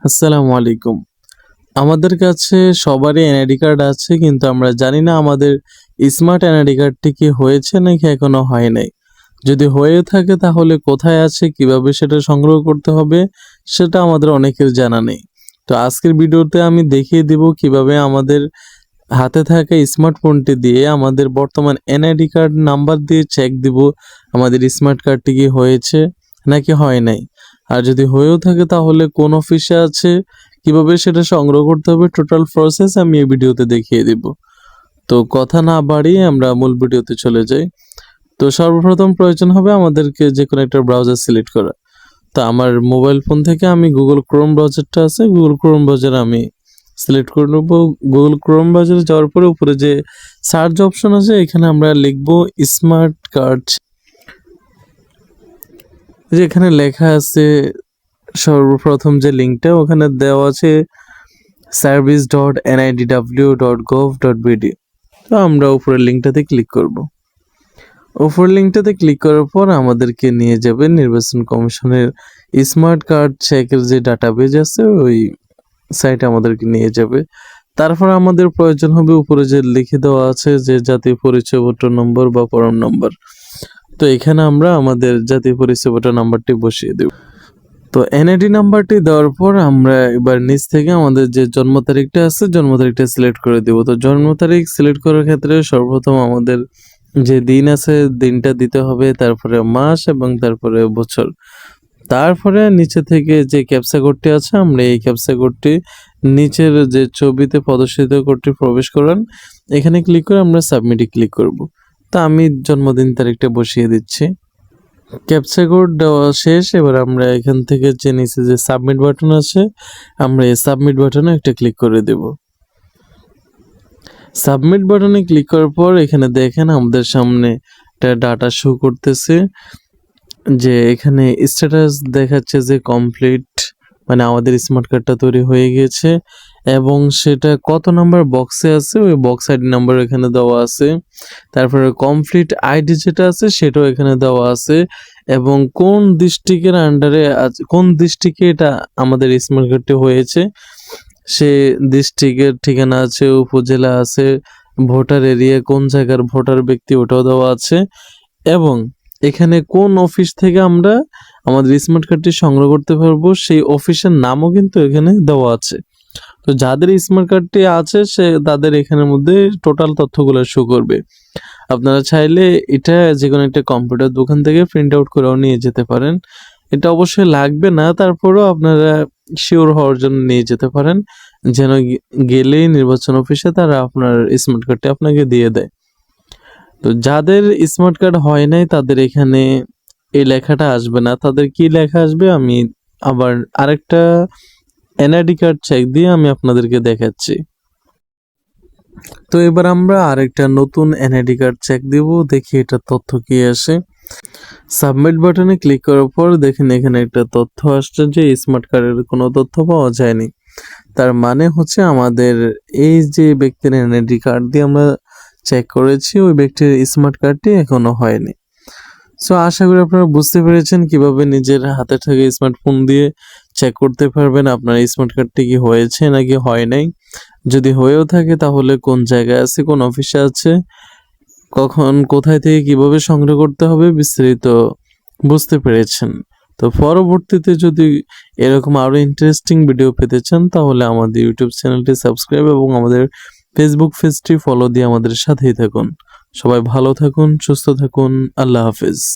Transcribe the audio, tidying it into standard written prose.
আসসালামু আলাইকুম। আমাদের কাছে সবারই এনআইডি কার্ড আছে, কিন্তু আমরা জানি না আমাদের স্মার্ট এনআইডি কার্ডটি কি হয়েছে নাকি এখনো হয় নাই। যদি হয়ে থাকে তাহলে কোথায় আছে, কিভাবে সেটা সংগ্রহ করতে হবে সেটা আমাদের অনেকের জানা নেই। তো আজকের ভিডিওতে আমি দেখিয়ে দিব কিভাবে আমাদের হাতে থাকা স্মার্টফোনটি দিয়ে আমাদের বর্তমান এনআইডি কার্ড নাম্বার দিয়ে চেক দিব আমাদের স্মার্ট কার্ডটি কি হয়েছে নাকি হয় নাই। আর যদি হয়েও থাকে তাহলে কোন অফিসে আছে, কিভাবে সেটা সংগ্রহ করতে হবে, টোটাল প্রসেস আমি এই ভিডিওতে দেখিয়ে দিব। তো কথা না বাড়িয়ে আমরা মূল ভিডিওতে চলে যাই। তো সর্বপ্রথম প্রয়োজন হবে আমাদেরকে যে কোনো একটা ব্রাউজার সিলেক্ট করা। তো আমার মোবাইল ফোন থেকে আমি গুগল ক্রোম ব্রাউজারটা আছে, গুগল ক্রোম ব্রাউজার আমি সিলেক্ট করে নেব। গুগল ক্রোম ব্রাউজারে যাওয়ার পরে উপরে যে সার্চ অপশন আছে এখানে আমরা লিখব স্মার্ট কার্ড। যে এখানে লেখা আছে সর্বপ্রথম যে লিঙ্কটা ওখানে দেওয়া আছে service.nidw.gov.bd। তো আমরা উপরের লিঙ্কটাতে ক্লিক করব। উপরের লিঙ্কটাতে ক্লিক করার পর আমাদেরকে নিয়ে যাবে নির্বাচন কমিশনের স্মার্ট কার্ড চেকের যে ডাটাবেজ আছে ওই সাইটে আমাদেরকে নিয়ে যাবে। তারপর আমাদের প্রয়োজন হবে উপরে যে লিখে দেওয়া আছে যে জাতীয় পরিচয়পত্র নম্বর বা পরম নম্বর। তো এখানে আমরা আমাদের জাতীয় পরিচয়পত্র নাম্বারটি বসিয়ে দেব। তো এনআইডি নাম্বারটি দেওয়ার পর আমরা এবার নিচ থেকে আমাদের যে জন্ম তারিখটা আছে জন্ম তারিখটা সিলেক্ট করে দেব। তো জন্ম তারিখ সিলেক্ট করার ক্ষেত্রে সর্বপ্রথম আমাদের যে দিন আছে দিনটা দিতে হবে, তারপরে মাস এবং তারপরে বছর। তারপরে নিচে থেকে যে ক্যাপচা কোডটি আছে আমরা এই ক্যাপচা কোডটি নিচের যে ছবিতে প্রদর্শিত কোডটি প্রবেশ করান, এখানে ক্লিক করে আমরা সাবমিটে ক্লিক করব। তা আমি জন্মদিন তারিখটা বসিয়ে দিচ্ছি। ক্যাপচা কোড দেওয়া শেষ। এবার আমরা এখান থেকে যে নিচে যে সাবমিট বাটন আছে আমরা এই সাবমিট বাটনে একটা ক্লিক করে দেব। সাবমিট বাটনে ক্লিক করার পর এখানে দেখেন আমাদের সামনে একটা ডাটা শো করতেছে, যে এখানে স্ট্যাটাস দেখাচ্ছে যে কমপ্লিট, মানে আমাদের স্মার্ট কার্ডটা তৈরি হয়ে গিয়েছে এবং সেটা কত নাম্বার বক্সে আছে ওই বক্স আইডি নাম্বার এখানে দেওয়া আছে। তারপরে কমপ্লিট আইডি যেটা আছে সেটাও এখানে দেওয়া আছে এবং কোন ডিস্ট্রিক্টের আন্ডারে কোন ডিস্ট্রিক্টে এটা আমাদের স্মার্ট কার্ডটি হয়েছে সে ডিস্ট্রিক্টের ঠিকানা আছে, উপজেলা আছে, ভোটার এরিয়া কোন জায়গার ভোটার ব্যক্তি ওটাও দেওয়া আছে এবং এখানে কোন অফিস থেকে আমরা আমাদের স্মার্ট কার্ডটি সংগ্রহ করতে পারবো সেই অফিসের নামও কিন্তু এখানে দেওয়া আছে। তো যাদের স্মার্ট কার্ডটি আছে সে তাদের এখানের মধ্যে টোটাল তথ্যগুলো শো করবে। আপনারা চাইলে এটা যে কোনো একটা কম্পিউটার দোকান থেকে প্রিন্ট আউট করেও নিয়ে যেতে পারেন। এটা অবশ্যই লাগবে না, তারপরেও আপনারা শিওর হওয়ার জন্য নিয়ে যেতে পারেন, যেন গেলেই নির্বাচন অফিসে তারা আপনার স্মার্ট কার্ডটি আপনাকে দিয়ে দেয়। তো যাদের স্মার্ট কার্ড হয় নাই তাদের এখানে এই লেখাটা আসবে না, তাদের কি লেখা আসবে আমি আবার আরেকটা এনআইডি কার্ড চেক দিয়ে আমি আপনাদেরকে দেখাচ্ছি। তো এবার আমরা আরেকটা নতুন এনআইডি কার্ড চেক দিব, দেখি এটা তথ্য কি আসে। সাবমিট বাটনে ক্লিক করার পর দেখেন এখানে একটা তথ্য আসছে যে স্মার্ট কার্ডের কোনো তথ্য পাওয়া যায়নি। তার মানে হচ্ছে আমাদের এই যে ব্যক্তির এনআইডি কার্ড দিয়ে আমরা চেক করেছি ওই ব্যক্তির স্মার্ট কার্ডটি এখনো হয়নি। সো আশা করি আপনারা বুঝতে পেরেছেন কিভাবে নিজের হাতে থেকে স্মার্টফোন দিয়ে চেক করতে পারবেন আপনার স্মার্ট কার্ডটি কি হয়েছে নাকি হয় নাই। যদি হয়েও থাকে তাহলে কোন জায়গায় আছে, কোন অফিসে আছে, কখন কোথায় থেকে কিভাবে সংগ্রহ করতে হবে বিস্তারিত বুঝতে পেরেছেন। তো পরবর্তীতে যদি এরকম আরো ইন্টারেস্টিং ভিডিও পেতে চান তাহলে আমাদের ইউটিউব চ্যানেলটি সাবস্ক্রাইব এবং আমাদের ফেসবুক পেজটি ফলো দিয়ে আমাদের সাথেই থাকুন। সবাই ভালো থাকুন, সুস্থ থাকুন, আল্লাহ হাফেজ।